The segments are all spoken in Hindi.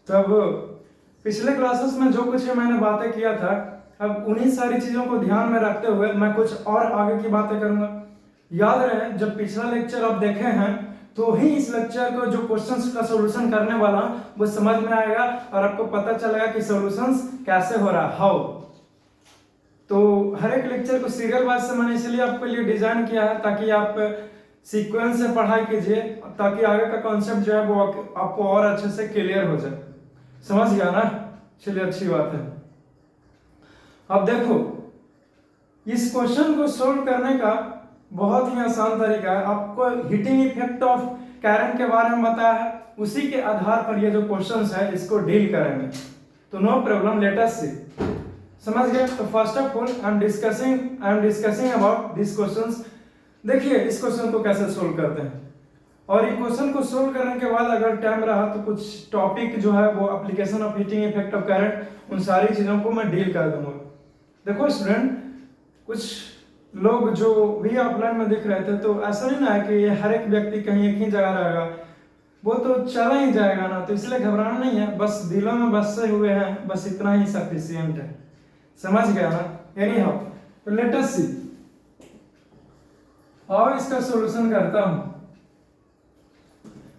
तब पिछले क्लासेस में जो कुछ मैंने बातें किया था, अब उन्हीं सारी चीज़ों को ध्यान में रखते हुए मैं कुछ और आगे की बातें करूंगा। याद रहे, जब पिछला लेक्चर आप देखे हैं तो ही इस लेक्चर को जो क्वेश्चंस का सॉल्यूशन करने वाला वो समझ में आएगा और आपको पता चलेगा कि सॉल्यूशंस कैसे हो रहा है, हाउ। तो हर एक लेक्चर को सीरियल वाइज से मैंने इसलिए आपके लिए डिजाइन किया है ताकि आप सीक्वेंस से पढ़ाई कीजिए, ताकि आगे का कॉन्सेप्ट जो है वो आपको और अच्छे से क्लियर हो जाए। समझ गया ना? चलिए, अच्छी बात है। अब देखो, इस क्वेश्चन को सोल्व करने का बहुत ही आसान तरीका है। आपको हीटिंग इफेक्ट ऑफ करंट के बारे में बताया है, उसी के आधार पर ये जो क्वेश्चंस है इसको डील करेंगे। तो नो प्रॉब्लम, लेट अस सी। समझ गए? तो first of all I am discussing about this questions. देखिए इस क्वेश्चन को कैसे सोल्व करते हैं, और ये क्वेश्चन को सोल्व करने के बाद अगर टाइम रहा तो कुछ टॉपिक जो है वो application of heating effect of current, उन सारी चीज़ों को मैं डील कर दूंगा। देखो स्टूडेंट, कुछ लोग जो भी ऑफलाइन में दिख रहे थे, तो ऐसा नहीं ना है कि हर एक व्यक्ति कहीं एक ही जगह रहेगा, वो तो चला ही जाएगा ना, तो इसलिए घबराना नहीं है। बस दिलों में बसे हुए हैं, बस इतना ही सफिशिएंट है। समझ गया ना? एनी हाउ, तो लेट अस सी। और इसका सॉल्यूशन करता हूं।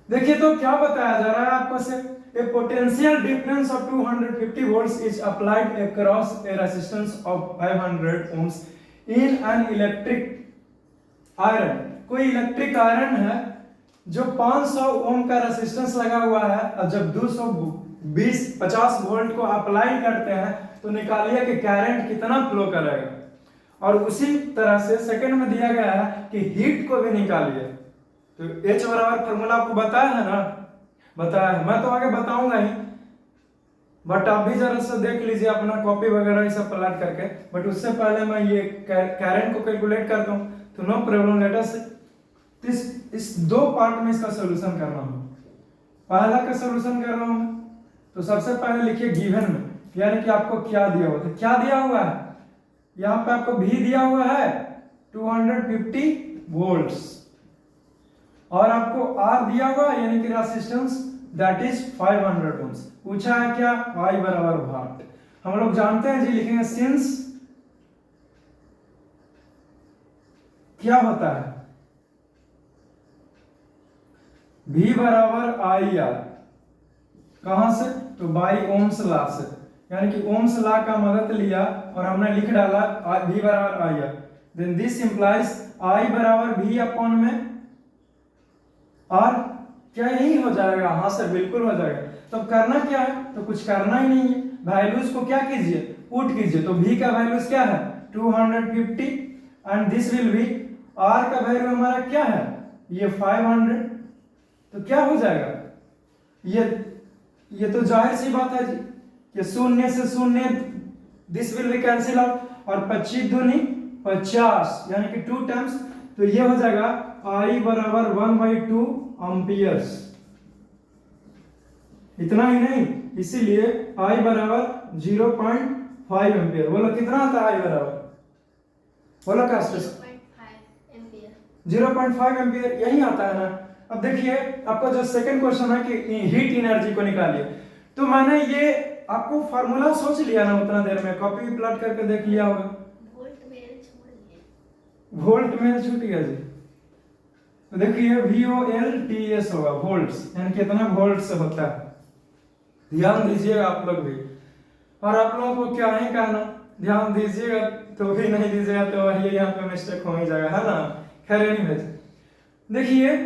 देखिए तो क्या बताया जा रहा है आपको से, a potential difference of 250 volts is applied across a resistance of 500 ohms in an electric iron। कोई इलेक्ट्रिक आयरन है जो 500 ओम का रेजिस्टेंस लगा हुआ है, और जब 250 वोल्ट को अप्लाई करते हैं तो निकालिए कि करंट कितना फ्लो करेगा। और उसी तरह से सेकंड में दिया गया है कि हीट को भी निकालिए। तो H बराबर फॉर्मूला आपको बताया है ना? बताया है, मैं तो आगे बताऊंगा ही, बट आप भी जरा सा देख लीजिए अपना कॉपी वगैरह ये सब प्लॉट करके। बट उससे पहले मैं ये करंट को कैलकुलेट करता हूँ, तो नो प्रॉब्लम, लेट अस इस दो पार्ट में इसका सॉल्यूशन करना है। पहला का सॉल्यूशन कर रहा हूं मैं, तो सबसे पहले लिखिए गिवन में, यानी कि आपको क्या दिया हुआ है। क्या दिया हुआ है यहाँ पे? आपको भी दिया हुआ है 250 वोल्ट्स, और आपको R दिया हुआ यानी कि रेजिस्टेंस दैट इज 500 ओम्स। पूछा है क्या? I बराबर वाट। हम लोग जानते हैं जी, लिखेंगे सिंस क्या होता है, V बराबर IR। कहां से? तो बाई ओम्स लॉ से, यानी कि ओम्स लॉ का मदद लिया और हमने लिख डाला V बराबर IR। Then this implies I बराबर V अपॉन में और क्या यही हो जाएगा? हाँ सर, बिल्कुल हो जाएगा। तो करना क्या है? तो कुछ करना ही नहीं है, वैल्यूज को क्या कीजिए? पुट कीजिए। तो V का वैल्यूज क्या है? 250, and this will B R का वैल्यू हमारा क्या है? ये 500। तो क्या हो जाएगा? ये तो जाहिर सी बात है जी कि शून्य से शून्य this will B cancel out, और 25 दूनी 50, यानी कि 2 टाइम्स। तो ये हो जाएगा I बराबर 1/2 एम्पियर्स। इतना ही नहीं, इसीलिए I बराबर 0.5 एम्पियर। बोलो कितना आता है I बराबर? बोलो क्या? 0.5 एम्पियर यही आता है ना। अब देखिए आपका जो सेकंड क्वेश्चन है कि हीट एनर्जी को निकालिए, तो मैंने ये आपको फार्मूला सोच लिया ना उतना देर में, कॉपी प्लॉट करके देख लिया होगा। वोल्ट में छूट गया जी। तो देखिए VOLTS होगा, वोल्ट्स, यानी कितना वोल्ट से होता है। ध्यान दीजिएगा आप लोग भी, और आप लोगों को क्या ही कहना, ध्यान दीजिएगा तो भी, नहीं दीजिएगा तो ये यहाँ पे मिस्टेक हो ही जाएगा, है ना? खैर एनीवेज, देखिए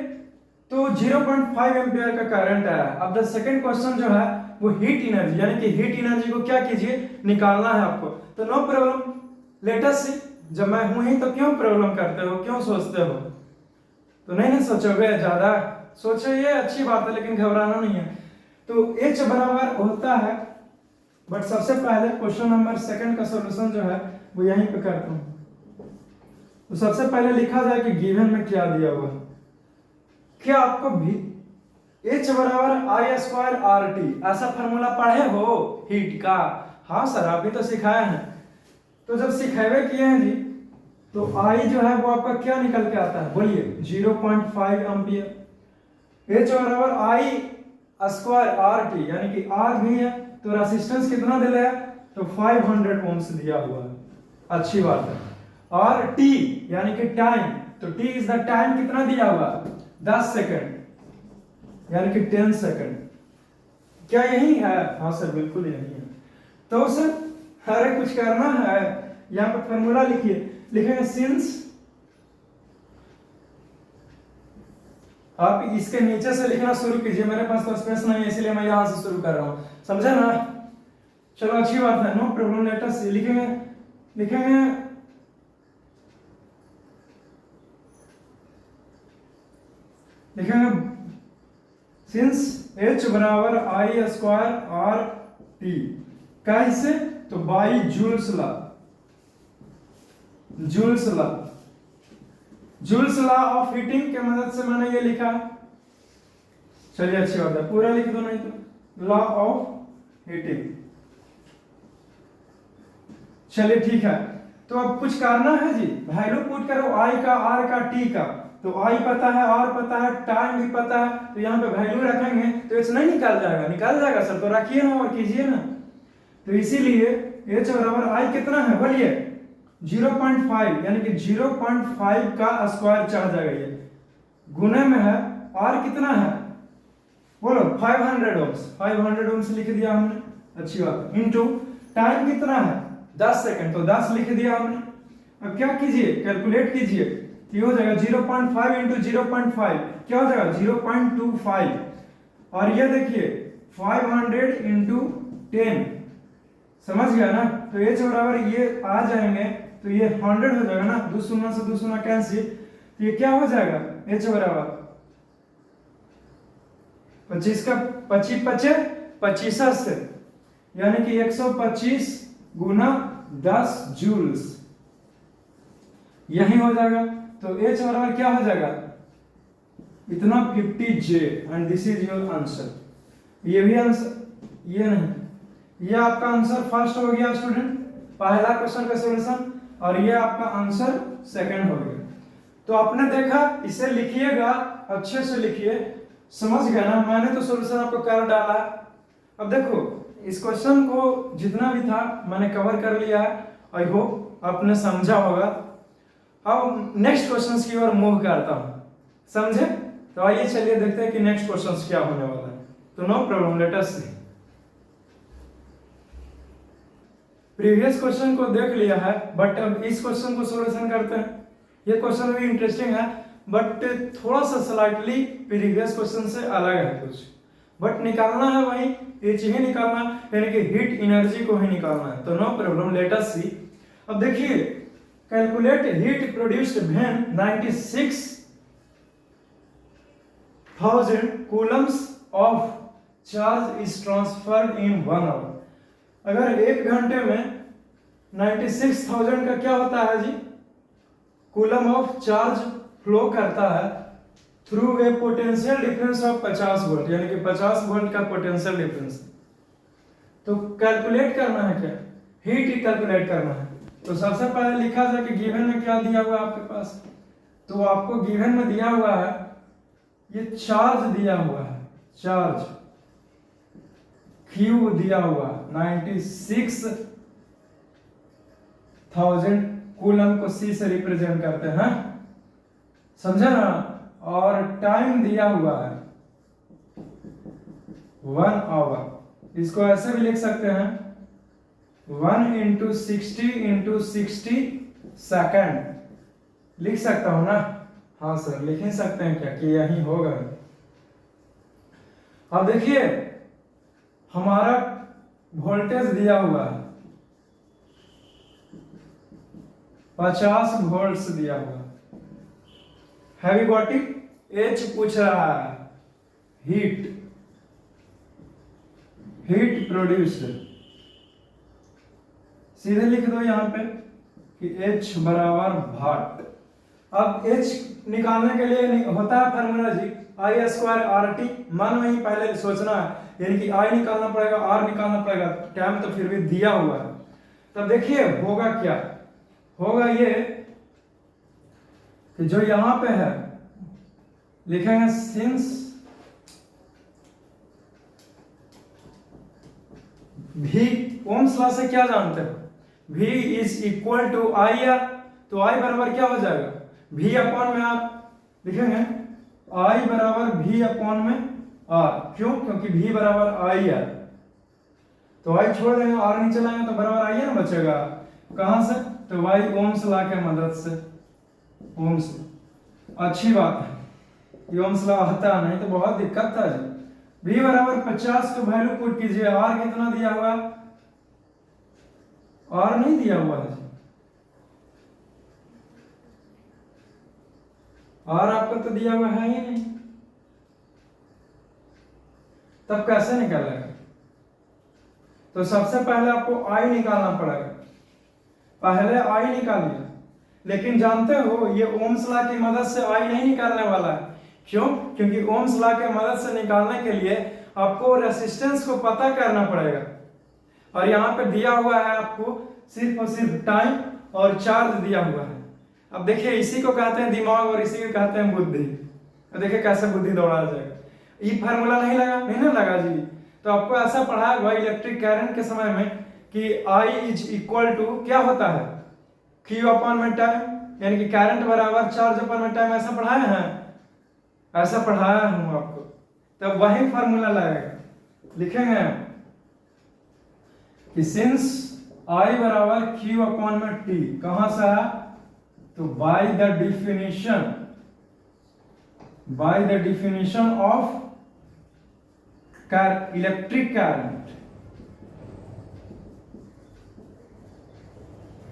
तो 0.5 एम्पियर का करंट आया। अब द सेकंड क्वेश्चन जो है वो हीट एनर्जी, यानी कि हीट एनर्जी को क्या कीजिए? निकालना है आपको। तो नो प्रॉब्लम, लेट अस सी। जब मैं हूं ही तो क्यों प्रॉब्लम करते हो, क्यों सोचते हो? तो नहीं सोचोगे, ज्यादा सोचो, ये अच्छी बात है, लेकिन घबराना नहीं है। तो H बराबर होता है, बट सबसे पहले क्वेश्चन नंबर सेकंड का सॉल्यूशन जो है वो यहीं पे करता हूं। तो सबसे पहले लिखा जाए कि गिवन में क्या दिया हुआ है। क्या आपको भी H बराबर I² RT ऐसा फॉर्मूला पढ़े हो हीट का? हाँ सर, आप भी तो सिखाए हैं। तो जब सिखावे किए हैं जी, तो I जो है वो आपका क्या निकल के आता है? बोलिए 0.5 एम्पियर। H बराबर I स्क्वायर आर टी, यानी कि आर भी है तो रेसिस्टेंस कितना दिया है, तो 500 ओम्स दिया हुआ है, अच्छी बात है। और टी यानी कि टाइम, तो टी इज द टाइम कितना दिया हुआ, 10 सेकंड यानी कि 10 सेकंड। क्या यही है, हाँ सर बिल्कुल यही है। तो सर अरे कुछ करना है, यहाँ पे फॉर्मूला लिखिए, लिखेंगे सिंस, आप इसके नीचे से लिखना शुरू कीजिए, मेरे पास तो स्पेस नहीं है इसलिए मैं यहां से शुरू कर रहा हूं, समझे ना। चलो अच्छी बात है, नो प्रॉब्लम। लेट अस लिखेंगे लिखेंगे लिखेंगे सिंस h बराबर आई स्क्वायर आर टी, कैसे, तो by joules law, Joule's law, Joule's law of heating के मदद से मैंने ये लिखा। चलिए अच्छी बात है, पूरा लिख दो नहीं तो, लॉ ऑफ हीटिंग। चलिए ठीक है, तो अब कुछ करना है जी, वैल्यू पुट करो आई का, आर का, टी का, तो आई पता है, आर पता है, टाइम भी पता है, तो यहाँ पे वैल्यू रखेंगे तो एच नहीं निकाल जाएगा, निकाल जाएगा सर, तो रखिए ना और कीजिए ना। तो इसीलिए एच बराबर आई कितना है बोलिए, 0.5, यानी कि 0.5 का स्क्वायर चढ़ जाएगा ये, गुने में है आर कितना है बोलो 500 ओम्स, 500 ओम्स लिख दिया हमने, अच्छी बात है, इनटू टाइम कितना है 10 सेकंड, तो 10 लिख दिया हमने। अब क्या कीजिए, कैलकुलेट कीजिए, ये हो जाएगा 0.5 इंटू 0.5 क्या हो जाएगा 0.25, और ये देखिए 500 इंटू 10, समझ गया ना। तो एच बराबर ये आ जाएंगे तो ये 100 हो जाएगा ना, दो शून्य से दो शून्य कैंसिल, तो ये क्या हो जाएगा एच बराबर 25 का 25 पचे 25 से, यानी कि 125 गुना 10 जूल्स, यही हो जाएगा। तो एच बराबर क्या हो जाएगा इतना 50 जे, and this is your answer. ये भी आंसर, ये नहीं, ये आपका आंसर फर्स्ट हो गया स्टूडेंट, पहला क्वेश्चन का सॉल्यूशन, और ये आपका आंसर सेकंड हो गया। तो आपने देखा, इसे लिखिएगा अच्छे से लिखिए, समझ गया ना, मैंने तो सॉल्यूशन आपको कर डाला। अब देखो इस क्वेश्चन को जितना भी था मैंने कवर कर लिया है, आई होप आपने समझा होगा। अब नेक्स्ट क्वेश्चंस की ओर मूव करता हूं, समझे। तो आइए चलिए देखते हैं कि नेक्स्ट क्वेश्चंस क्या होने वाला है। तो नो प्रॉब्लम, लेट अस सी। प्रीवियस क्वेश्चन को देख लिया है, बट अब इस क्वेश्चन को सॉल्यूशन करते हैं। ये क्वेश्चन भी इंटरेस्टिंग है, बट थोड़ा सा स्लाइटली प्रीवियस क्वेश्चन से अलग है कुछ, बट निकालना है वही एच ही निकालना, यानी कि हीट एनर्जी को ही निकालना है। तो no problem, let us see. अब देखिए, calculate heat produced when 96,000 coulombs of charge is transferred in 1 hour. अगर 1 घंटे में 96,000 का क्या होता है जी, कूलम ऑफ चार्ज फ्लो करता है through a potential difference of 50 volt, यानी कि 50 वोल्ट का पोटेंशियल डिफरेंस। तो कैलकुलेट करना है क्या, हीट ही कैलकुलेट करना है। तो सबसे पहले लिखा जाए कि गिवन में क्या दिया हुआ है आपके पास, तो आपको गिवन में दिया हुआ है ये चार्ज दिया हुआ है, चार्ज Q दिया हुआ 96,000 कूलम को C से रिप्रेजेंट करते हैं, समझे ना। और टाइम दिया हुआ है 1 आवर, इसको ऐसे भी लिख सकते हैं 1 इंटू 60 इंटू 60 सेकेंड लिख सकता हूं ना। हाँ सर लिख ही सकते हैं क्या, कि यही होगा। अब देखिए हमारा वोल्टेज दिया हुआ है 50 वोल्ट्स दिया हुआ है, हैवी गॉट इट। एच पूछ रहा है हीट, हीट प्रोड्यूस्ड, सीधे लिख दो यहां पे कि H बराबर वाट। अब H निकालने के लिए होता है फार्मूला जी आई स्क्वायर आर टी, मन में ही पहले सोचना है, यानी कि आई निकालना पड़ेगा, आर निकालना पड़ेगा, टाइम तो फिर भी दिया हुआ है। तब देखिए होगा क्या, होगा ये कि जो यहां पे है लिखेंगे सिंस V ओम्स लॉ से क्या जानते हो? V is equal to I R, तो I बराबर क्या हो जाएगा? V अपॉन में आप लिखेंगे I बराबर V अपॉन में R, क्यों? क्योंकि V बराबर आई आर, तो I छोड़ देंगे, R नीचे लाएंगे तो बराबर आई ना बचेगा। कहां से? तो भाई ओम्स लॉ के मदद से। ओम्स, अच्छी बात है, ये ओम्स लॉ आता नहीं तो बहुत दिक्कत था जी। V बराबर 50 को वैल्यू पुट कीजिए, R कितना दिया हुआ? R नहीं दिया हुआ है जी, R आपका तो दिया हुआ है ही नहीं, तब कैसे निकालेगा? तो सबसे पहले आपको I निकालना पड़ेगा, पहले I निकालिए। लेकिन जानते हो ये ओम्स लॉ की मदद से I नहीं निकालने वाला है, क्यों? क्योंकि ओम्स लॉ के मदद से निकालने के लिए आपको रेसिस्टेंस को पता करना पड़ेगा, और यहाँ पे दिया हुआ है आपको सिर्फ और सिर्फ टाइम और चार्ज दिया हुआ है। अब देखिए इसी को कहते हैं दिमाग और इसी को कहते हैं बुद्धि। तो देखिए कैसे बुद्धि दौड़ा जाएगा। ये फार्मूला नहीं लगा, नहीं ना लगा जी, तो आपको ऐसा पढ़ाया हुआ इलेक्ट्रिक करंट के समय में कि I इज इक्वल टू क्या होता है? Q अपॉन में टाइम, यानी कि करंट बराबर चार्ज अपॉन में टाइम, ऐसा पढ़ाया है? ऐसा पढ़ाया हूं आपको, तब वही फार्मूला लगेगा। लिखेंगे कि सिंस I बराबर Q अपॉन में T, कहां से आया? तो by the definition of electric current,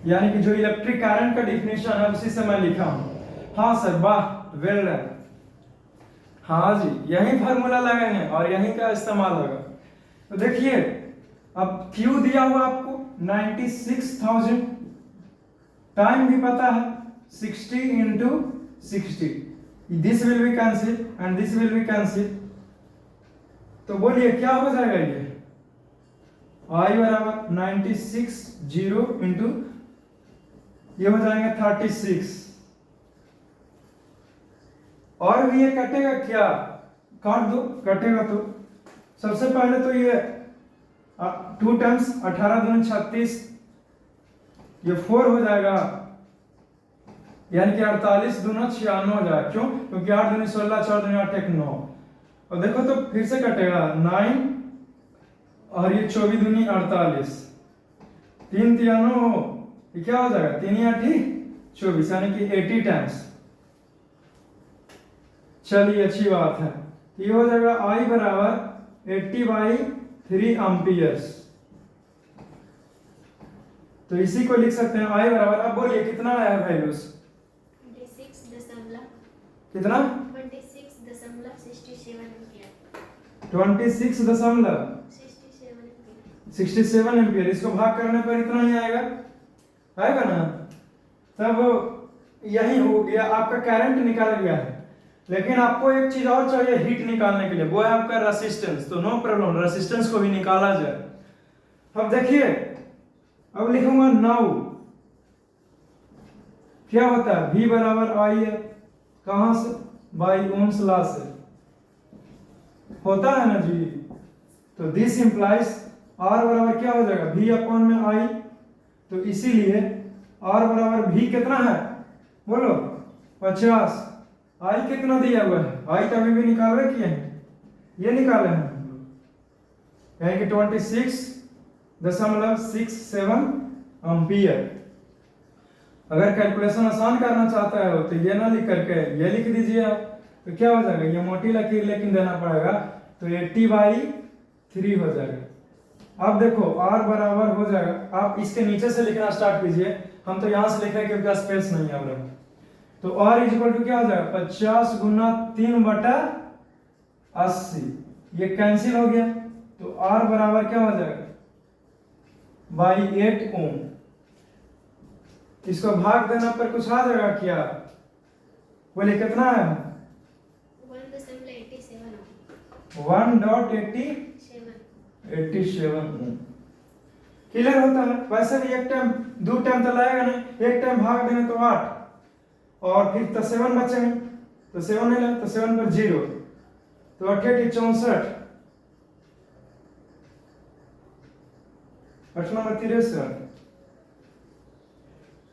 यानी कि जो इलेक्ट्रिक करंट का डिफिनेशन है उसी से मैं लिखा हूं। हाँ सर, वाह, वेल डन। हाँ जी, यही फार्मूला लगाएंगे और यही का इस्तेमाल होगा। तो देखिए अब Q दिया हुआ आपको 96,000, टाइम भी पता है 60 into 60, this will B cancel and this will B cancel, तो बोलिए क्या हो जाएगा? ये I बराबर 96 0 इंटू ये हो जाएंगे 36, और भी ये कटेगा क्या? काट दो, कटेगा तो सबसे पहले तो ये 2 टाइम्स 18 दूनी 36, ये 4 हो जाएगा, यानी कि 48 दूना 96 हो जाएगा। क्यों? क्योंकि 8 दूनी 16, 4 दूनी 8, 1 9, और देखो तो फिर से कटेगा 9, और ये 24 दूनी 48, 3 3 9, ये क्या हो जाएगा? 3 8 24, यानी कि 80 टाइम्स। चलिए अच्छी बात है, ये हो जाएगा I बराबर 80/3 एम्पियर्स। तो इसी को लिख सकते हैं I बराबर, अब बोलिए कितना आया है वैल्यूज? 26 कितना? 26.67 एम्पियर। 26.67 एम्पियर। इसको भाग करने पर इतना ही आएगा, आएगा ना? तब यही हो गया, आपका करंट निकाल गया है। लेकिन आपको एक चीज और चाहिए हीट निकालने के लिए, वो है आपका रेसिस्टेंस। तो नो प्रॉब्लम, रेसिस्टेंस को भी निकाला जाए। अब देखिए, अब लिखूंगा नाउ, क्या होता है? V बराबर I है, कहां से? बाई ओम्स लॉ से होता है ना जी। तो दिस इंप्लाइज R बराबर क्या हो जाएगा? V अपॉन में I, तो इसीलिए R बराबर V कितना है? बोलो 50। I कितना दिया हुआ है? I तो अभी भी निकाले किए हैं, ये निकाले हैं, यानी कि 26.67 एम्पियर। अगर कैलकुलेशन आसान करना चाहता है तो ये ना लिख करके ये लिख दीजिए आप, तो क्या हो जाएगा? ये मोटी लकीर लेकिन देना पड़ेगा, तो 80/3 हो जाएगा। अब देखो R बराबर हो जाएगा, आप इसके नीचे से लिखना स्टार्ट कीजिए, हम तो यहाँ से लिख रहे हैं क्योंकि स्पेस नहीं है। तो R इक्वल टू क्या हो जाएगा? 50 गुना 3/80, ये कैंसिल हो गया, तो R बराबर क्या हो जाएगा? बाई 8 ओम। इसको भाग देना पर कुछ आ जाएगा क्या? बोले कितना है? 1.87 क्लियर होता है। वैसे भी एक टाइम 2 टाइम तो लगेगा नहीं, एक टाइम भाग देंगे तो 8, और फिर तो 7 बचेंगे, तो 7 नहीं लगे तो 7 पर 0, तो 8 64, 8 नंबर 63,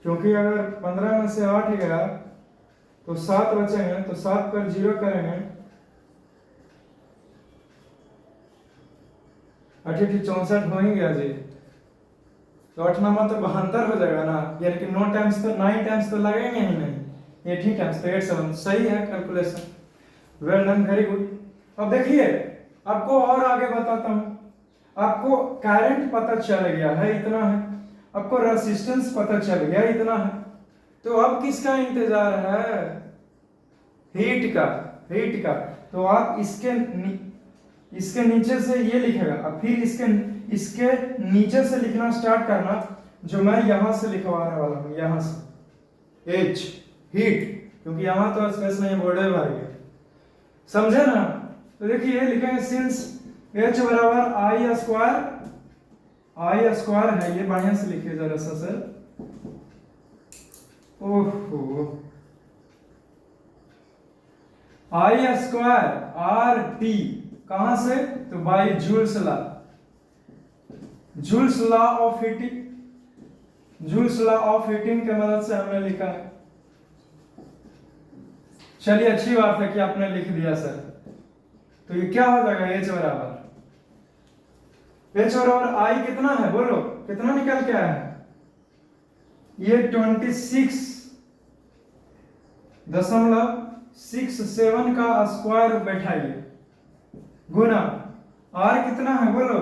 क्योंकि अगर 15 में से 8 गया तो 7 बचेंगे, तो 7 पर 0 करेंगे, 8 64 हो ही गया जी। तो 8 नंबर तो 72 हो जाएगा ना, यानी कि 9 टाइम्स तो 9 टाइम्स तो लगेंगे ही नहीं, 80 टाइम्स तो 87। सही है calculation, well done, very good. अब देखिए आपको और आगे बताता हूं। आपको करंट पता चल गया है, इतना है, आपको रेजिस्टेंस पता चल गया, इतना है, तो अब किसका इंतजार है? हीट का, हीट का। तो आप इसके नीचे से ये लिखेगा, अब फिर इसके नीचे से लिखना स्टार्ट करना, जो मैं यहां से लिखवाने वाला हूं, यहां से H हीट, क्योंकि यहां तो स्पेस नहीं, बॉर्डर भर गया, समझे ना? तो देखिए लिखेंगे सिंस H बराबर आई स्क्वायर है, ये बढ़िया से लिखिए जरा सा सर। ओहो, आई स्क्वायर आर टी, कहां से? तो by Joule's law, Joule's law of heating, Joule's law of heating के मदद से हमने लिखा है। चलिए अच्छी बात है कि आपने लिख दिया सर। तो ये क्या हो जाएगा? H बराबर आई कितना है बोलो, कितना निकल के आया है? ये 26.67 का स्क्वायर बैठाइए, गुना आर कितना है बोलो?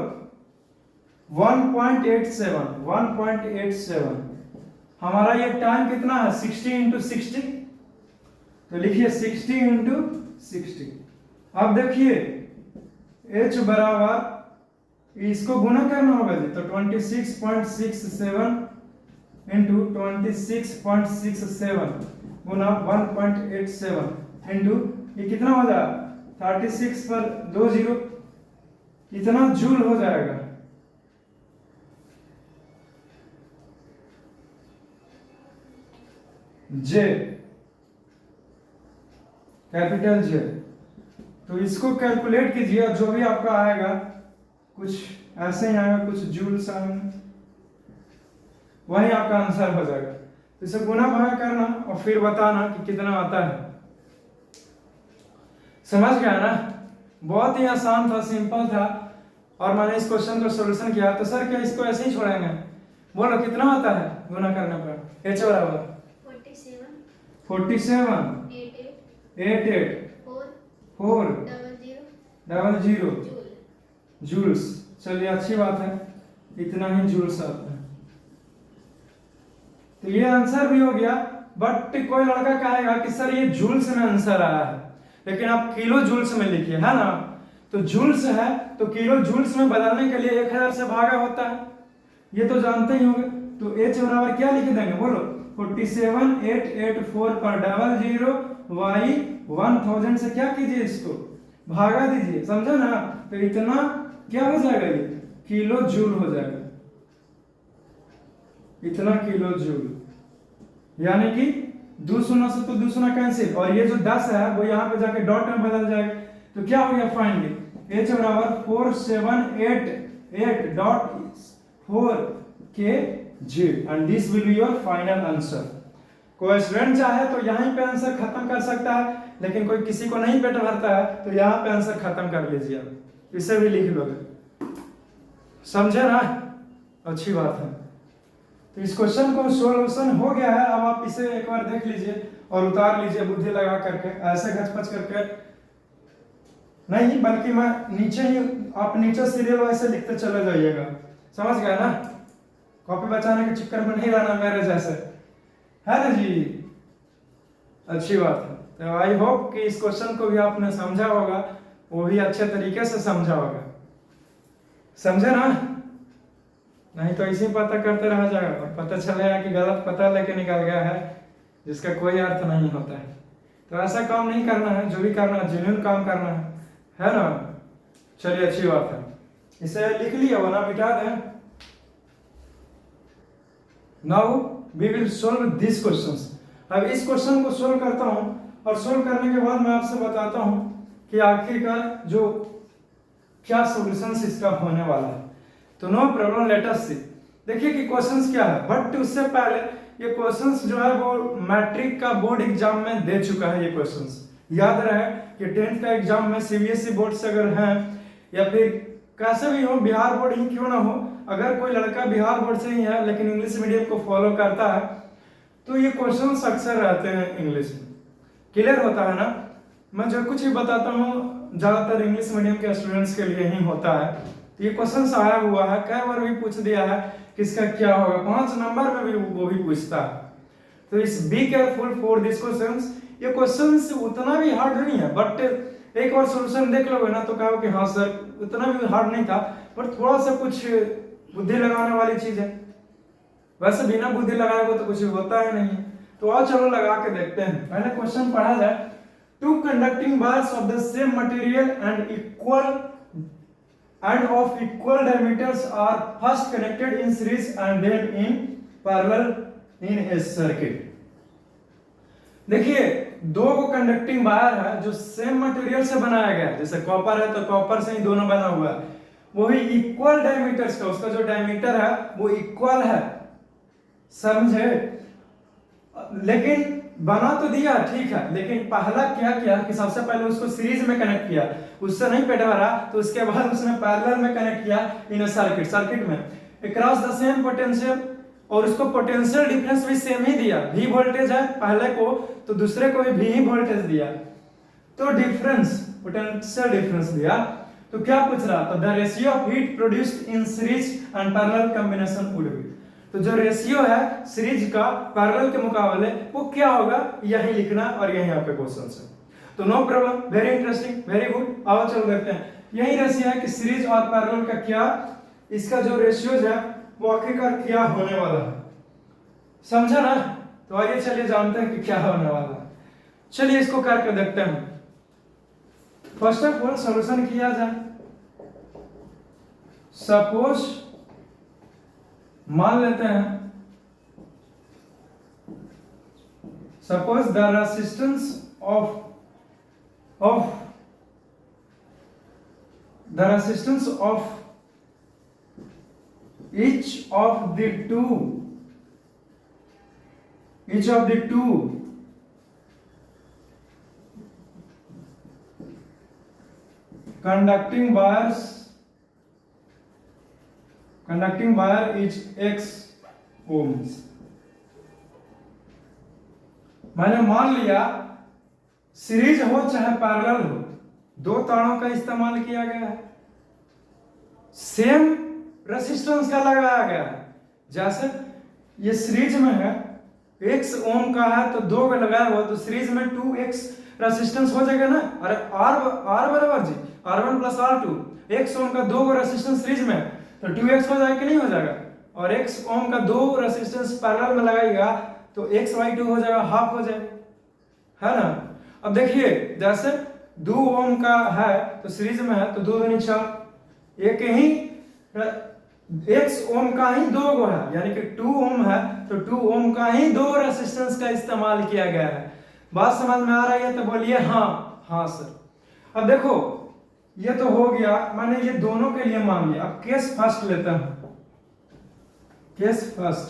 1.87। हमारा ये टाइम कितना है? 60 इंटू 60, तो लिखिए 60 इंटू 60। अब देखिए H बराबर, इसको गुना करना होगा जी, तो 26.67 इंटू 26.67 गुना 1.87 इंटू ये कितना हो जाएगा? 36 पर 2 0, इतना जूल हो जाएगा। जे, कैपिटल जे। तो इसको कैलकुलेट कीजिए, जो भी आपका आएगा कुछ ऐसे ही आएगा, कुछ जूल्स आएंगे, वही आपका आंसर हो जाएगा। तो इसे गुना भागा करना और फिर बताना कि कितना आता है। समझ गया ना? बहुत ही आसान था, सिंपल था, और मैंने इस क्वेश्चन का सॉल्यूशन किया। तो सर क्या इसको ऐसे ही छोड़ेंगे? बोलो कितना आता है गुना करने पर? H बराबर 47 88 4 00 जूल्स। चलिए अच्छी बात है, इतना ही जूल्स आता है। तो ये आंसर भी हो गया, बट कोई लड़का कहेगा कि सर ये जूल्स में आंसर आया है, लेकिन आप किलो जूल्स में लिखिए, है ना? तो जूल्स है तो किलो जूल्स में बदलने के लिए 1000 से भागा होता है, ये तो जानते ही होंगे। तो H बराबर क्या लिख देंगे बोलो? 47884 पर 00 y 1000 से क्या कीजिए, इसको भागा दीजिए, समझे ना? तो इतना क्या हो जाएगा? ये किलो जूल हो जाएगा, इतना किलो जूल, यानी कि 2 शून्य से तो 2 शून्य कैंसिल, और ये जो 10 है वो यहाँ पे जाके डॉट में बदल जाएगा। तो क्या हो गया फाइनली? H बराबर 4788.4 kg, and this will be your final answer. कोई स्टूडेंट चाहे तो यहीं पे आंसर खत्म कर सकता है, लेकिन कोई किसी को नहीं पेट भरता है तो यहाँ पे आंसर खत्म कर लीजिए, आप इसे भी लिख लोगे, समझे ना? अच्छी बात है। तो इस क्वेश्चन को सॉल्यूशन हो गया है, अब आप इसे एक बार देख लीजिए और उतार लीजिए बुद्धि लगा करके, ऐसे घचपच करके नहीं, बल्कि मैं नीचे ही, आप नीचे सीरियल वैसे लिखते चले जाइएगा, समझ गया ना? कॉपी बचाने के चक्कर में नहीं रहना मेरे जैसे, है ना जी? अच्छी बात है। तो आई होप कि इस क्वेश्चन को भी आपने समझा होगा, वो भी अच्छे तरीके से समझा होगा, समझे ना? नहीं तो इसी पता करते रह जाएगा और पता चलेगा कि गलत पता लेके निकल गया है, जिसका कोई अर्थ नहीं होता है। तो ऐसा काम नहीं करना है, जो भी करना है जेन्युइन काम करना है ना? चलिए अच्छी बात है, इसे लिख लिया वरना मिटा दें। Now we will solve this questions. अब इस क्वेश्चन को सोल्व करता हूं, और सोल्व करने के बाद मैं आपसे बताता हूं कि आखिरकार जो क्या सॉल्यूशंस इसका होने वाला है। तो तो नो प्रॉब्लम, लेट अस सी। देखिए कि क्वेश्चंस क्या है, बट उससे पहले ये क्वेश्चंस जो है वो मैट्रिक का बोर्ड एग्जाम में दे चुका है। ये क्वेश्चंस याद रहे कि 10th का एग्जाम में सीबीएसई बोर्ड से अगर है या फिर कैसे भी हो, बिहार बोर्ड ही क्यों ना हो, अगर कोई लड़का बिहार बोर्ड से ही है लेकिन इंग्लिश मीडियम को फॉलो करता है तो ये क्वेश्चंस अक्सर रहते हैं इंग्लिश में। क्लियर होता है ना? मैं जो कुछ भी बताता हूँ ज्यादातर इंग्लिश मीडियम के स्टूडेंट्स के लिए ही होता है। तो ये क्वेश्चंस आया हुआ है, कई बार भी पूछ दिया है किसका क्या होगा, 5 नंबर में भी वो भी पूछता है। तो इस be careful for this questions. ये क्वेश्चंस उतना भी हार्ड नहीं है, बट एक बार सॉल्यूशन देख लोगे ना तो कहो कि हाँ सर उतना भी हार्ड नहीं था, बट थोड़ा सा कुछ बुद्धि लगाने वाली चीज है। वैसे बिना बुद्धि लगाए हुए तो कुछ होता ही नहीं है। तो आओ चलो लगा के देखते हैं। पहले क्वेश्चन पढ़ा जाए। Two conducting wires of the same material and of equal diameters are first connected in series and then in parallel in a circuit। देखिए दो को कंडक्टिंग वायर है जो सेम मटेरियल से बनाया गया है, जैसे कॉपर है तो कॉपर से ही दोनों बना हुआ है, वो ही इक्वल डायमीटर्स का, उसका जो डायमीटर है वो इक्वल है, समझे? लेकिन बना तो दिया ठीक है, लेकिन पहला क्या किया कि सबसे पहले उसको सीरीज में कनेक्ट किया, उससे नहीं पेट भरा तो उसके बाद उसने पैरेलल में कनेक्ट किया इन अ सर्किट में अक्रॉस द सेम पोटेंशियल, और उसको पोटेंशियल डिफरेंस भी सेम ही दिया। V वोल्टेज है पहले को तो दूसरे को भी V ही वोल्टेज दिया, तो डिफरेंस पोटेंशियल डिफरेंस दिया। तो क्या पूछ रहा था? The ratio of heat produced in series and parallel combination would be. तो जो रेशियो है सीरीज का पैरेलल के मुकाबले वो क्या होगा, यही लिखना और यही आपके क्वेश्चन है। तो no problem, very interesting, very good. आओ चलो देखते हैं। यही रेशियो है कि सीरीज और पैरेलल का क्या, इसका जो रेशियोज है वो आखिरकार क्या होने वाला है, समझा ना? तो आइए चलिए जानते हैं कि क्या होने वाला है। चलिए इसको करके देखते हैं। फर्स्ट ऑफ ऑल सॉल्यूशन किया जाए। सपोज मान लेते हैं, suppose the resistance of each of the two conducting wire is X ohms। मैंने मान लिया सीरीज हो चाहे पैरेलल हो, दो तारों का इस्तेमाल किया गया है, सेम रेसिस्टेंस का लगाया गया है। जैसे ये सीरीज में है, x ओम का है तो दो का लगाया हुआ तो सीरीज में 2x रेसिस्टेंस हो जाएगा ना। अरे R बराबर जी R1 प्लस R2, x ओम का दो रेसिस्टेंस सीरीज में तो 2x हो जाएगा कि नहीं हो जाएगा, और x ओम का दो रेसिस्टेंस पैरेलल में लगाएगा तो x/2 हो जाएगा, हाफ हो जाएगा, है ना? अब देखिए जैसे 2 ओम का है तो सीरीज में है तो 2 दूनी 4, एक ही x ओम का ही दो गो है, यानी कि 2 ओम है तो 2 ओम का ही दो रेसिस्टेंस का इस्तेमाल किया गया है। बात समझ में आ रही है तो बोलिए हाँ सर। अब देखो ये तो हो गया, मैंने ये दोनों के लिए मान लिया। अब केस फर्स्ट लेता हूं, केस फर्स्ट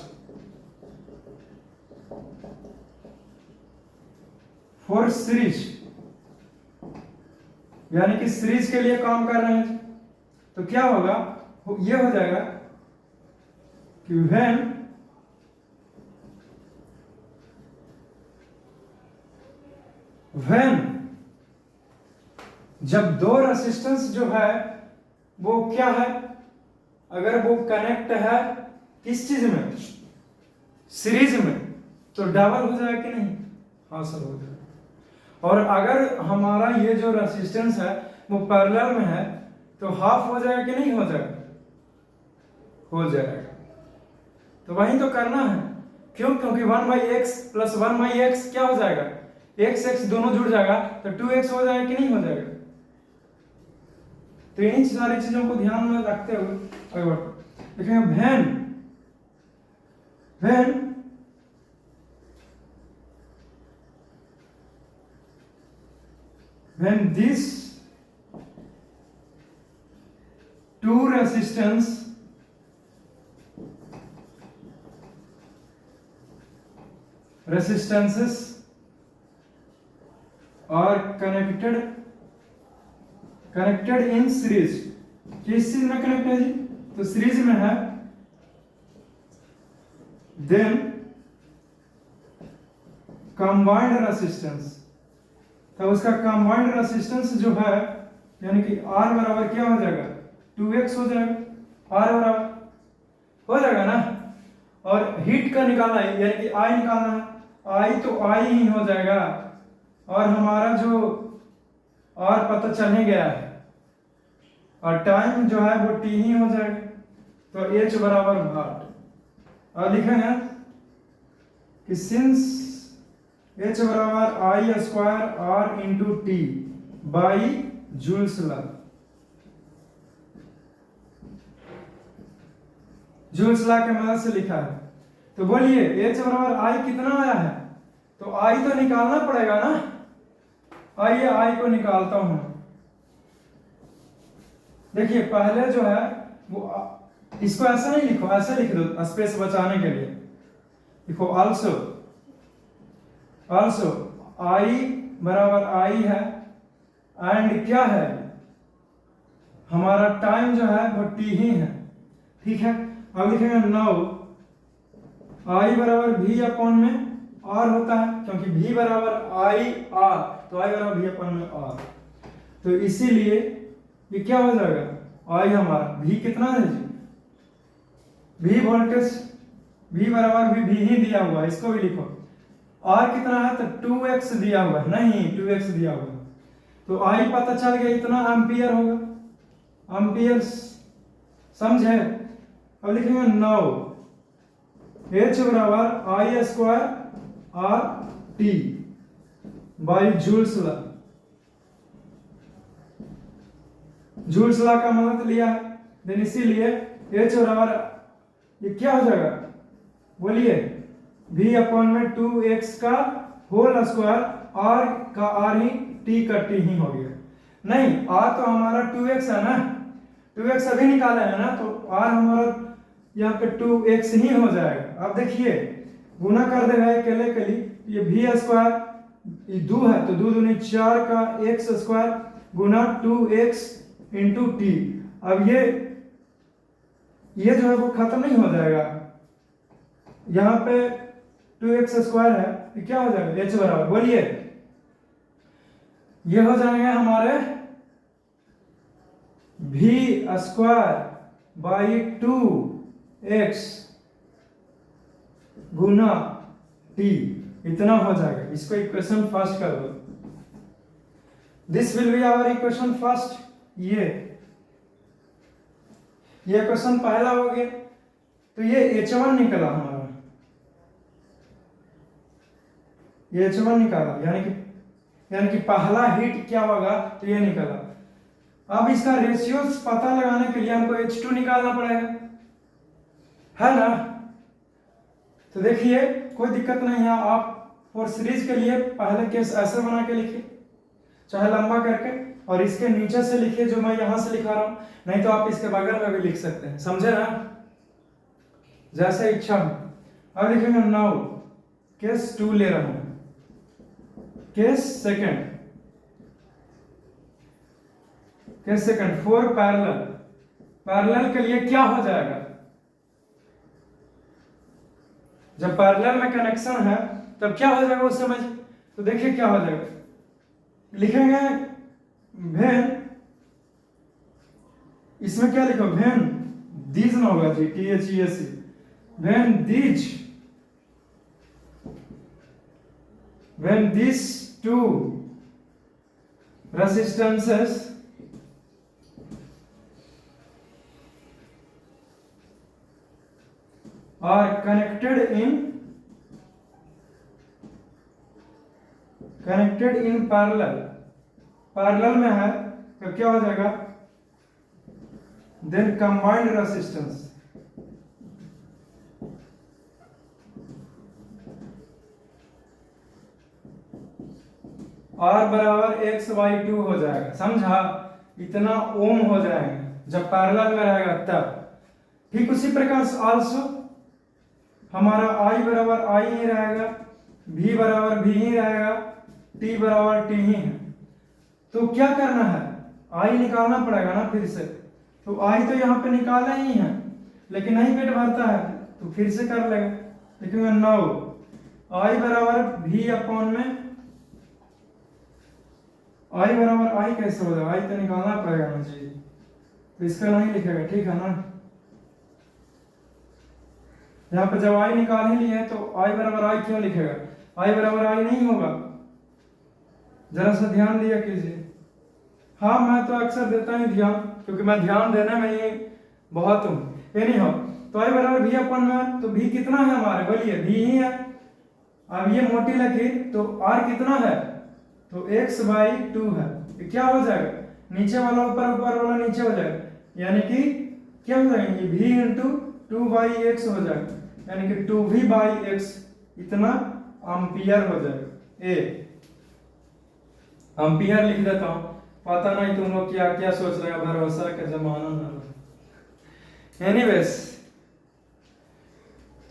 फॉर सीरीज, यानी कि सीरीज के लिए काम कर रहे हैं तो क्या होगा, ये हो जाएगा कि व्हेन जब दो रेसिस्टेंस जो है वो क्या है, अगर वो कनेक्ट है किस चीज में, सीरीज में, तो डबल हो जाएगा कि नहीं? हाँ सर हो जाएगा। और अगर हमारा ये जो रेसिस्टेंस है वो पैरेलल में है तो हाफ हो जाएगा कि नहीं हो जाएगा? हो जाएगा। तो वही तो करना है, क्यों? क्योंकि 1/x प्लस 1/x क्या हो जाएगा, x दोनों जुड़ जाएगा तो 2x हो जाएगा कि नहीं हो जाएगा? तो इन सारी चीजों को ध्यान में रखते हुए आगे बढ़ते देखेंगे। when these two resistance resistances are connected in series. किस चीज में कनेक्ट है जी? तो सीरीज में है। देन कंबाइंड रेसिस्टेंस, तो उसका कंबाइंड रेसिस्टेंस जो है यानी कि R बराबर क्या हो जाएगा? 2x हो जाएगा। R बराबर हो जाएगा ना। और हीट का निकालना है यानी कि I निकालना है, I तो I ही हो जाएगा। और हमारा जो R पता चल ही गया है और टाइम जो है वो T ही हो जाएगा। तो H बराबर वाट। और लिखेंगे कि सिंस H बराबर I square R into T by joules law. Joule's law के मदद से लिखा है। तो बोलिए H बराबर I कितना आया है? तो I तो निकालना पड़ेगा ना। आइए I को निकालता हूं। देखिए पहले जो है वो इसको ऐसा नहीं लिखो, ऐसे लिख दो स्पेस बचाने के लिए। लिखो आल्सो I बराबर I है एंड क्या है हमारा टाइम जो है वो T ही है। ठीक है, अब लिखेंगे नाउ I बराबर V अपॉन में R होता है क्योंकि V बराबर I R, तो I बराबर V अपॉन में R। तो इसीलिए ये क्या हो जाएगा? I हमारा V कितना है जी? V वोल्टेज V बराबर V ही दिया हुआ है, इसको भी लिखो। R कितना है? तो 2x दिया हुआ है, नहीं 2x दिया हुआ है। तो I पता चल गया इतना एम्पियर होगा, एम्पियर समझे। अब लिखेंगे नाउ H बराबर I square R T by joules law. Joule's law का मदद लिया है, देन इसीलिए H बराबर ये क्या हो जाएगा? बोलिए V अपॉन में 2x का होल स्क्वायर, R का R ही T का T ही हो गया। नहीं R तो हमारा 2x है ना, 2x अभी निकाला है ना, तो R हमारा यहाँ पे 2x ही हो जाएगा। अब देखिए गुना कर देगा अकेले के लिए, ये V स्क्वायर ये 2 है तो 2 दूनी 4 का x स्क्वायर गुना 2x इंटू टी। अब ये जो है वो खत्म नहीं हो जाएगा, यहाँ पे 2x स्क्वायर है, ये क्या हो जाएगा? h बराबर बोलिए ये हो जाएंगे हमारे v स्क्वायर बाई 2x गुना t, इतना हो जाएगा। इसको इक्वेशन फर्स्ट कर दो। This will be our equation first. ये क्वेश्चन पहला हो गया। तो ये H1 निकला हमारा, ये H1 निकाला यानी कि पहला हिट क्या होगा? तो ये निकला। अब इसका रेशियो पता लगाने के लिए हमको H2 निकालना पड़ेगा, है ना। तो देखिए कोई दिक्कत नहीं है, आप फॉर सीरीज के लिए पहले केस ऐसे बना के लिखिए, चाहे लंबा करके, और इसके नीचे से लिखिए जो मैं यहां से लिखा रहा हूं, नहीं तो आप इसके बगल में भी लिख सकते हैं, समझे ना, जैसे इच्छा हो। अब लिखेंगे नाउ केस 2 ले रहा हूं, केस सेकंड 4 पैरेलल के लिए क्या हो जाएगा? जब पैरेलल में कनेक्शन है तब क्या हो जाएगा उस समय? तो देखिए क्या हो जाएगा, लिखेंगे वेन, इसमें क्या लिखो? वेन दीज ना होगा जी, THES, when these two resistances are connected in parallel में है तो क्या हो जाएगा? then combined resistance R बराबर x/2 हो जाएगा, समझा? इतना ओम हो जाएगा जब पैरेलल में रहेगा तब। ठीक उसी प्रकार से आल्सो हमारा I बराबर I ही रहेगा, v बराबर v ही रहेगा, t बराबर t ही है। तो क्या करना है, i निकालना पड़ेगा ना फिर से। तो i तो यहाँ पे निकाला ही है, लेकिन नहीं पेट भरता है, तो फिर से कर लेगा। लिखेंगे 9 i बराबर v अपॉन में, i बराबर i कैसे हो जाएगा, i तो निकालना पड़ेगा ना जी, तो इसका नहीं लिखेगा, ठीक है ना। यहाँ पे जब i निकाल ही लिए तो i बराबर i क्यों लिखेगा, i बराबर i नहीं होगा, जरा सा ध्यान दिया कीजिए। हाँ मैं तो अक्सर देता ही ध्यान, क्योंकि मैं ध्यान देने में ही बहुत हूँ। ये नहीं हो तो i बराबर v अपन में, तो v कितना है हमारे, बोलिए v ही है। अब ये मोटी लकीर, तो r कितना है, तो x/2 है। ये क्या हो जाएगा, नीचे वाला ऊपर, ऊपर वाला नीचे हो जाएगा, यानी कि क्या हो जाएगा, ये v इंटू 2/x हो जाएगा, यानी कि 2v/x इतना एम्पियर हो जाएगा। ए एम्पियर लिख देता हूँ, पता नहीं तुम लोग क्या क्या सोच रहे हो, भरोसा का जमाना ना रहा। एनीवेज,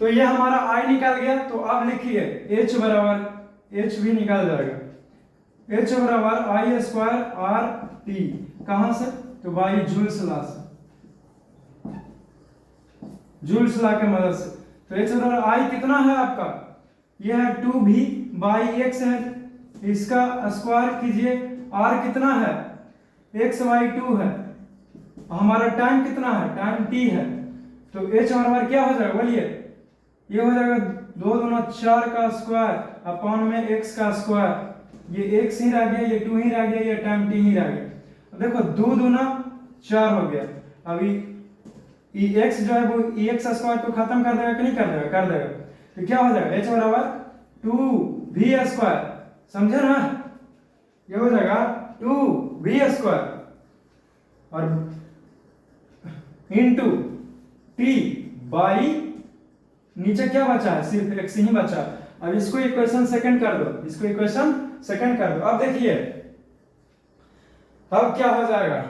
तो ये हमारा I निकल गया। तो अब लिखिए H बराबर, H भी निकल जाएगा, H बराबर I स्क्वायर R T, कहां से, तो बाई जूल्स लॉ से, जूल्स लॉ के मदद से। तो H बराबर I कितना है आपका, यह है 2v/x है, इसका स्क्वायर कीजिए, R कितना है, x/2 है, हमारा टाइम कितना है, टाइम t है। तो H बराबर क्या हो जाएगा, बोलिए, ये हो जाएगा 2 दूना 4 का स्क्वायर अपॉन में x का स्क्वायर, ये x ही रह गया, ये 2 ही रह गया, ये टाइम t ही रह गया। अब देखो 2 दूना 4 हो गया, अभी ये x जो है वो x स्क्वायर को खत्म कर देगा कि नहीं कर देगा, कर देगा। तो क्या हो जाएगा, h बराबर 2v स्क्वायर, समझे ना, ये हो जाएगा 2v स्क्वायर और इनटू t बाई, नीचे क्या बचा है, सिर्फ x ही बचा। अब इसको इक्वेशन सेकंड कर दो, इसको इक्वेशन सेकंड कर दो। अब देखिए अब क्या हो जाएगा,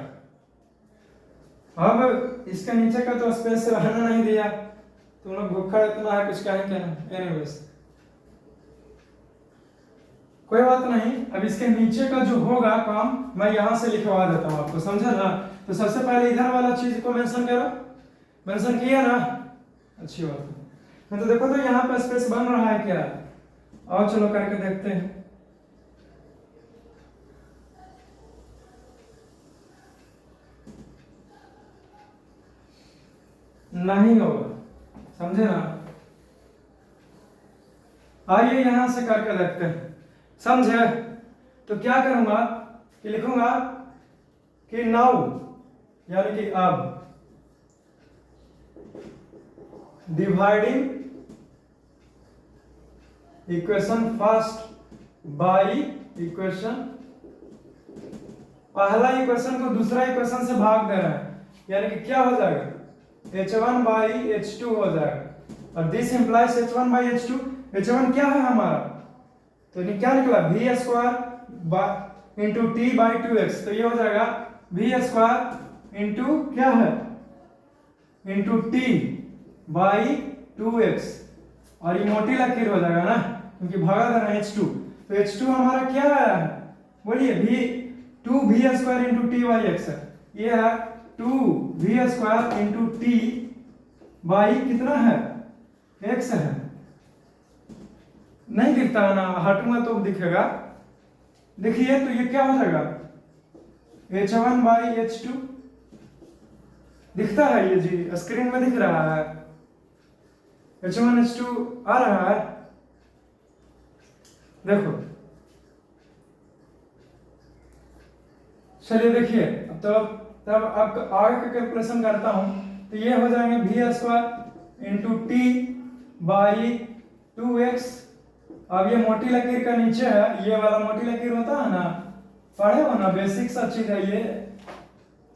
अब इसके नीचे का तो स्पेस रहना नहीं दिया, तुम लोग भूखा इतना है कुछ कहें क्या ना। एनीवेज कोई बात नहीं, अब इसके नीचे का जो होगा काम मैं यहां से लिखवा देता हूं आपको, समझा ना। तो सबसे पहले इधर वाला चीज को मेंशन करो, मेंशन किया ना, अच्छी बात है। तो देखो तो यहाँ पे स्पेस बन रहा है क्या, आओ चलो करके देखते हैं। नहीं होगा, समझे ना। आइए यहां से करके देखते हैं, समझे। तो क्या करूंगा कि लिखूंगा कि नाउ, यानी कि अब, dividing equation first by equation, पहला इक्वेशन को दूसरा इक्वेशन से भाग दे रहे हैं, यानी कि क्या हो जाएगा, h1/h2 हो जाएगा। और दिस इंप्लाइज h1/h2, h1 क्या है हमारा, तो क्या निकला, v स्क्वायर इंटू t/2x, तो ये हो जाएगा v स्क्वायर इंटू क्या है, इंटू t/2x, और ये मोटी लकीर हो जाएगा ना, क्योंकि भागा दे रहा है h2। तो h2 हमारा क्या आया है, बोलिए, v स्क्वायर इंटू t/x है, ये है 2v square into t by कितना है, x है, नहीं दिखता है ना, हटूंगा तो दिखेगा। देखिए तो ये क्या हो जाएगा, h1/h2 दिखता है, ये जी स्क्रीन में दिख रहा है, h1h2 आ रहा है, देखो। चलिए देखिए, तब अब आगे का कैलकुलेशन करता हूं, तो ये हो जाएंगे v स्क्वायर इंटू t/2x। अब ये मोटी लकीर का नीचे है, ये वाला मोटी लकीर होता है ना, पढ़े हो ना, बेसिक सब चीज है ये,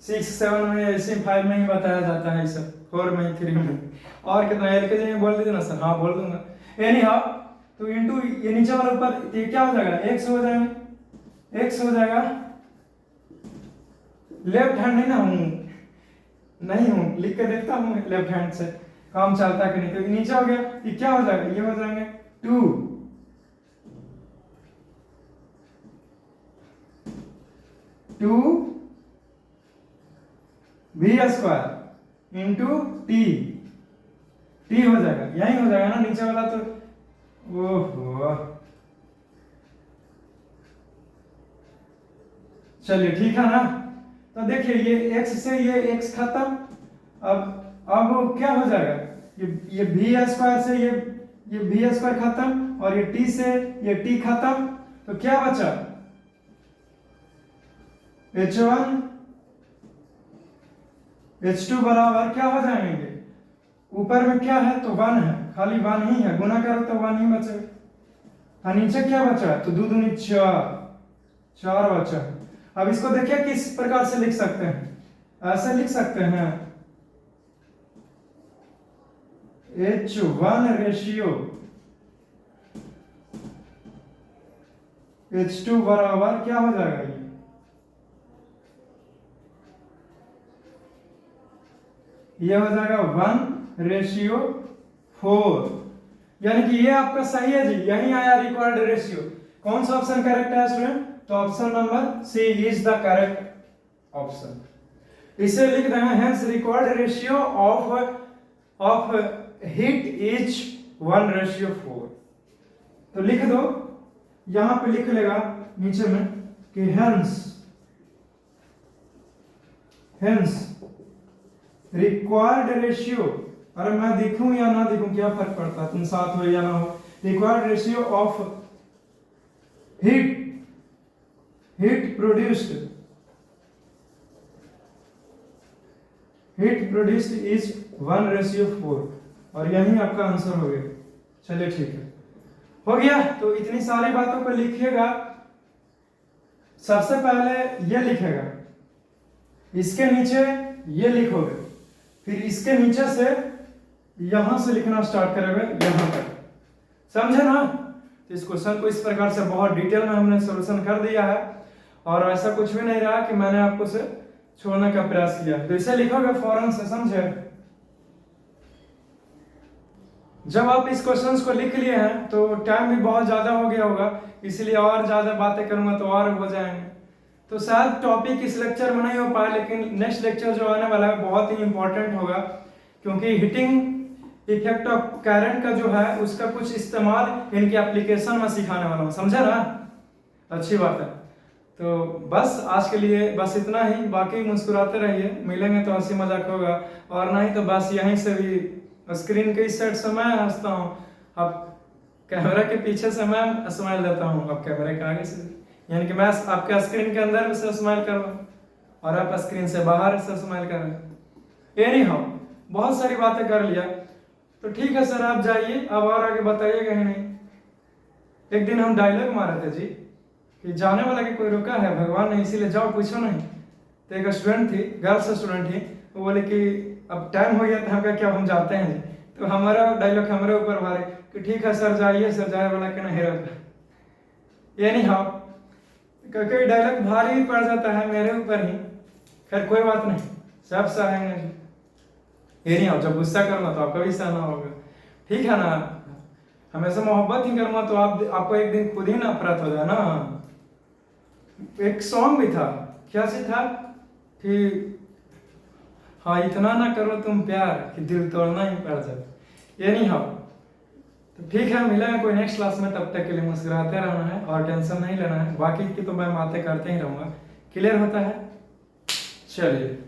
6, 7 में, ऐसे 5 में ही बताया जाता है, सब 4 में, 3 में, और कितना एलकेजी में बोल दीजिए ना सर, हाँ बोल दूंगा। एनी हाउ, तो इंटू ये नीचे वाला ऊपर, ये क्या हो जाएगा, x हो जाएगा, x हो जाएगा, लेफ्ट हैंड नहीं हूं, लिख के देखता हूं लेफ्ट हैंड से काम चलता है कि नहीं। तो नीचे हो गया, ये क्या हो जाएगा, ये हो जाएंगे 2 2v² इंटू टी हो जाएगा, यही हो जाएगा ना नीचे वाला तो। ओहो, चलिए ठीक है ना। तो देखिए ये x से ये x खत्म, अब क्या हो जाएगा, ये v² से ये v² खत्म, और ये t से ये t खत्म, तो क्या बचा h1 h2 बराबर क्या हो जाएंगे, ऊपर में क्या है तो 1 है, खाली 1 ही है, गुना करो तो 1 ही बचेगा, और नीचे क्या बचा है तो 2 दूनी 4 बचा है। अब इसको देखिए किस प्रकार से लिख सकते हैं, ऐसे लिख सकते हैं H1 रेशियो H2 बराबर क्या हो जाएगा, ये हो जाएगा 1:4, यानी कि ये आपका सही है जी, यही आया रिक्वायर्ड रेशियो। कौन सा ऑप्शन करेक्ट है स्टूडेंट, तो option number C is the correct option. इसे लिख रहे हैं hence required ratio of heat is 1:4। तो लिख दो, यहां पे लिख लेगा नीचे में कि हेंस रिक्वायर्ड रेशियो, अरे मैं दिखूं या ना दिखूं क्या फर्क पड़ता है, तुम साथ हो या ना हो, required ratio of heat produced is 1:4, और यही आपका आंसर हो गया। चलिए ठीक है, हो गया। तो इतनी सारी बातों को लिखिएगा, सबसे पहले ये लिखेगा, इसके नीचे ये लिखोगे, फिर इसके नीचे से यहां से लिखना स्टार्ट करोगे यहां तक, समझे ना। तो इस क्वेश्चन को इस प्रकार से बहुत डिटेल में हमने सॉल्यूशन कर दिया है, और ऐसा कुछ भी नहीं रहा कि मैंने आपको से छोड़ने का प्रयास किया। तो इसे लिखोगे फौरन से, समझे। जब आप इस क्वेश्चन को लिख लिए हैं तो टाइम भी बहुत ज्यादा हो गया होगा, इसलिए और ज्यादा बातें करूंगा तो और हो जाएंगे, तो शायद टॉपिक इस लेक्चर में नहीं हो पाए, लेकिन नेक्स्ट लेक्चर जो आने वाला है बहुत ही इंपॉर्टेंट होगा, क्योंकि हीटिंग इफेक्ट ऑफ करंट का जो है उसका कुछ इस्तेमाल इनकी एप्लीकेशन में सिखाने वाला हूँ, समझा ना। अच्छी बात है। तो बस आज के लिए बस इतना ही, बाकी मुस्कुराते रहिए, मिलेंगे तो हंसी मजाक होगा, और नहीं तो बस यहीं से भी स्क्रीन के इस साइड से मैं हंसता हूँ, अब कैमरा के पीछे से मैं स्माइल देता हूँ, अब कैमरे के आगे से, यानी कि मैं आपके स्क्रीन के अंदर से स्माइल कर रहा हूँ और आप स्क्रीन से बाहर से स्माइल कर रहे हैं। एनीहाउ बहुत सारी बातें कर लिया, तो ठीक है सर आप जाइए, अब और आगे बताइएगा ही नहीं। एक दिन हम डायलॉग मारे थे जी कि जाने वाला के कोई रुका है भगवान ने, इसीलिए जाओ पूछो नहीं। तो एक स्टूडेंट थी, गर्ल्स स्टूडेंट थी, वो बोले कि अब टाइम हो गया था, हम क्या हम जाते हैं जी। तो हमारा डायलॉग हमारे ऊपर मारे कि ठीक है सर जाइए, सर जाए वाला के नहीं रहता। एनीहाउ क्योंकि डायलॉग भारी ही पड़ जाता है मेरे ऊपर ही, खैर कोई बात नहीं, सब सहेंगे। ये नहीं, आप जब गुस्सा करूंगा तो आपका भी सहना होगा, ठीक है ना। हमेशा मोहब्बत ही करूंगा तो आपको एक दिन खुद ही नफरत हो जाए ना। एक सॉन्ग भी था, क्या से था कि हाँ इतना ना करो तुम प्यार कि दिल तोड़ना ही पड़ जाए। ये नहीं हो तो ठीक है, मिलेंगे कोई नेक्स्ट क्लास में, तब तक के लिए मुस्कुराते रहना है और टेंशन नहीं लेना है, बाकी की तो मैं बातें करते ही रहूंगा। क्लियर होता है, चलिए।